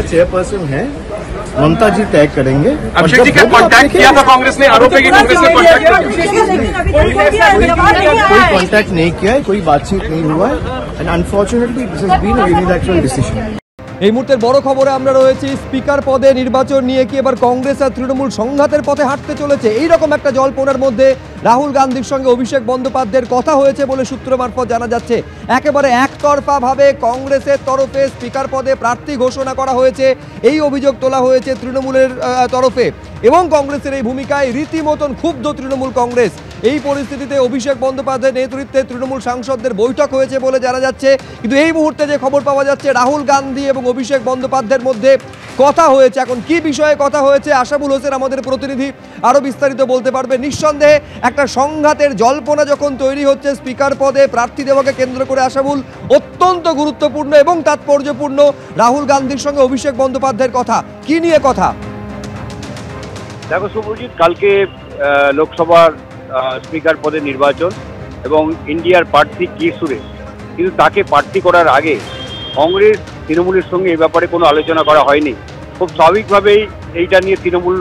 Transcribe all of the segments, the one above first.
Chairperson है, ममता जी तय करेंगे। अभिषेक जी का कांटेक्ट किया था कांग्रेस ने, आरोप है कि कांग्रेस ने कांटेक्ट कोई कांटेक्ट नहीं किया है, कोई बातचीत नहीं हुआ है, and unfortunately this has been a unilateral decision. এই মুহূর্তের বড় খবরে আমরা রয়েছি স্পিকার পদে নির্বাচন নিয়ে কি এবার কংগ্রেস আর তৃণমূল সংঘাতের পথে হাঁটতে চলেছে, এইরকম একটা জল্পনার মধ্যে রাহুল গান্ধীর সঙ্গে অভিষেক বন্দ্যোপাধ্যায়ের কথা হয়েছে বলে সূত্র মারফত জানা যাচ্ছে। একেবারে একতরফাভাবে কংগ্রেসের তরফে স্পিকার পদে প্রার্থী ঘোষণা করা হয়েছে, এই অভিযোগ তোলা হয়েছে তৃণমূলের তরফে, এবং কংগ্রেসের এই ভূমিকায় রীতিমতন ক্ষুব্ধ তৃণমূল কংগ্রেস। এই পরিস্থিতিতে অভিষেক বন্দ্যোপাধ্যায়ের নেতৃত্বে তৃণমূল সাংসদদের বৈঠক হয়েছে বলে জানা যাচ্ছে। কিন্তু এই মুহূর্তে যে খবর পাওয়া যাচ্ছে, রাহুল গান্ধী এবং অভিষেক বন্দ্যোপাধ্যায়ের মধ্যে কথা হয়েছে। এখন কি বিষয়ে কথা হয়েছে আশাবুল হোসেন আমাদের প্রতিনিধি আরো বিস্তারিত বলতে পারবে। নিঃসন্দেহে একটা সংঘাতের জল্পনা যখন তৈরি হচ্ছে স্পিকার পদে প্রার্থী দেওয়াকে কেন্দ্র করে, আশাবুল, অত্যন্ত গুরুত্বপূর্ণ এবং তাৎপর্যপূর্ণ রাহুল গান্ধীর সঙ্গে অভিষেক বন্দ্যোপাধ্যায়ের কথা, কি নিয়ে কথা? দেখো শুভজিৎ, কালকে লোকসভার স্পিকার পদে নির্বাচন এবং ইন্ডিয়ার প্রার্থী কি সুরেশ, কিন্তু তাকে প্রার্থী করার আগে কংগ্রেস তৃণমূলের সঙ্গে এই ব্যাপারে কোনো আলোচনা করা হয়নি। খুব স্বাভাবিকভাবেই এইটা নিয়ে তৃণমূল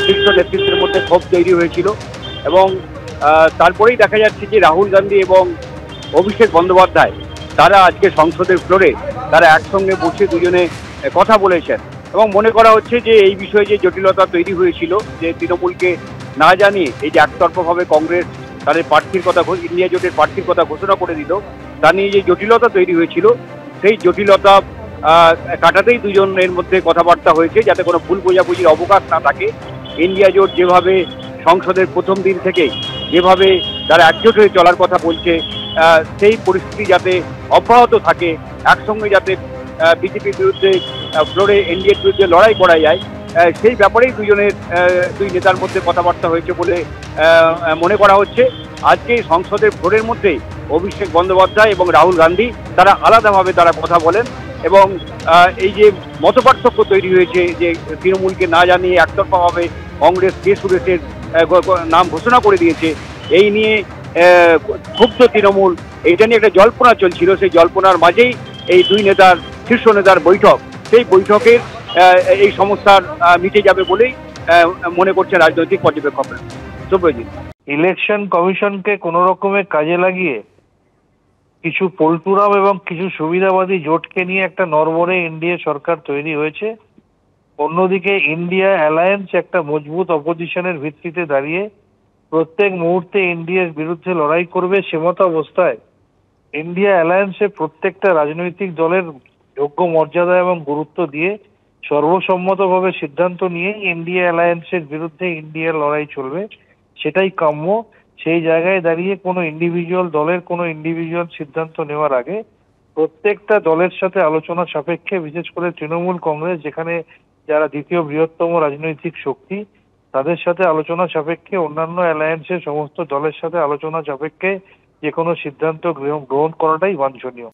শীর্ষ নেতৃত্বের মধ্যে ক্ষোভ তৈরি হয়েছিল, এবং তারপরেই দেখা যাচ্ছে যে রাহুল গান্ধী এবং অভিষেক বন্দ্যোপাধ্যায় তারা আজকে সংসদের ফ্লোরে তারা একসঙ্গে বসে দুজনে কথা বলেছেন, এবং মনে করা হচ্ছে যে এই বিষয়ে যে জটিলতা তৈরি হয়েছিল, যে তৃণমূলকে না জানিয়ে এই যে একতরফাভাবে কংগ্রেস তাদের প্রার্থীর কথা, ইন্ডিয়া জোটের প্রার্থীর কথা ঘোষণা করে দিল, তা নিয়ে যে জটিলতা তৈরি হয়েছিল, সেই জটিলতা কাটাতেই দুজনের মধ্যে কথাবার্তা হয়েছে, যাতে কোনো ভুল বোঝাবুঝির অবকাশ না থাকে। ইন্ডিয়া জোট যেভাবে সংসদের প্রথম দিন থেকে যেভাবে তারা একজোট হয়ে চলার কথা বলছে, সেই পরিস্থিতি যাতে অব্যাহত থাকে, একসঙ্গে যাতে বিজেপির বিরুদ্ধে ফ্লোরে এনডিএর বিরুদ্ধে লড়াই করা যায়, সেই ব্যাপারেই দুই নেতার মধ্যে কথাবার্তা হয়েছে বলে মনে করা হচ্ছে। আজকে সংসদের ফ্লোরের মধ্যে অভিষেক বন্দ্যোপাধ্যায় এবং রাহুল গান্ধী তারা আলাদাভাবে তারা কথা বলেন, এবং এই যে মতপার্থক্য তৈরি হয়েছে যে তৃণমূলকে না জানিয়ে একতরফাভাবে কংগ্রেস কে সুরেশের নাম ঘোষণা করে দিয়েছে, এই নিয়ে ক্ষুব্ধ তৃণমূল, এইটা নিয়ে একটা জল্পনা চলছিল। সেই জল্পনার মাঝেই এই দুই নেতার শীর্ষ নেতার বৈঠক, সেই বৈঠকের এই সমস্যার মিটে যাবে বলেই মনে করছে রাজনৈতিক পর্যবেক্ষকরা। শুভজিৎ, ইলেকশন কমিশনকে কোনো রকমের কাজে লাগিয়ে কিছু পল্টুরাম এবং কিছু সুবিধাবাদী জোটকে নিয়ে একটা নড়বড়ে এনডিএ সরকার তৈরি হয়েছে। অন্যদিকে ইন্ডিয়া অ্যালায়েন্স একটা মজবুত অপোজিশনের ভিত্তিতে দাঁড়িয়ে প্রত্যেক মুহূর্তে ইন্ডিয়ার বিরুদ্ধে লড়াই করবে, সেমত অবস্থায় ইন্ডিয়া অ্যালায়েন্সে প্রত্যেকটা রাজনৈতিক দলের যোগ্য মর্যাদা এবং গুরুত্ব দিয়ে সর্বসম্মতভাবে সিদ্ধান্ত নিয়ে ইন্ডিয়া অ্যালায়েন্সের বিরুদ্ধে ইন্ডিয়ার লড়াই চলবে, সেটাই কাম্য। সেই জায়গায় দাঁড়িয়ে কোনো ইন্ডিভিজুয়াল দলের কোনো ইন্ডিভিজুয়াল সিদ্ধান্ত নেওয়ার আগে প্রত্যেকটা দলের সাথে আলোচনা সাপেক্ষে, বিশেষ করে তৃণমূল কংগ্রেস যেখানে যারা দ্বিতীয় বৃহত্তম রাজনৈতিক শক্তি, তাদের সাথে আলোচনা সাপেক্ষে, অন্যান্য অ্যালায়েন্সের সমস্ত দলের সাথে আলোচনা সাপেক্ষে যে কোনো সিদ্ধান্ত গ্রহণ করাটাই বাঞ্ছনীয়।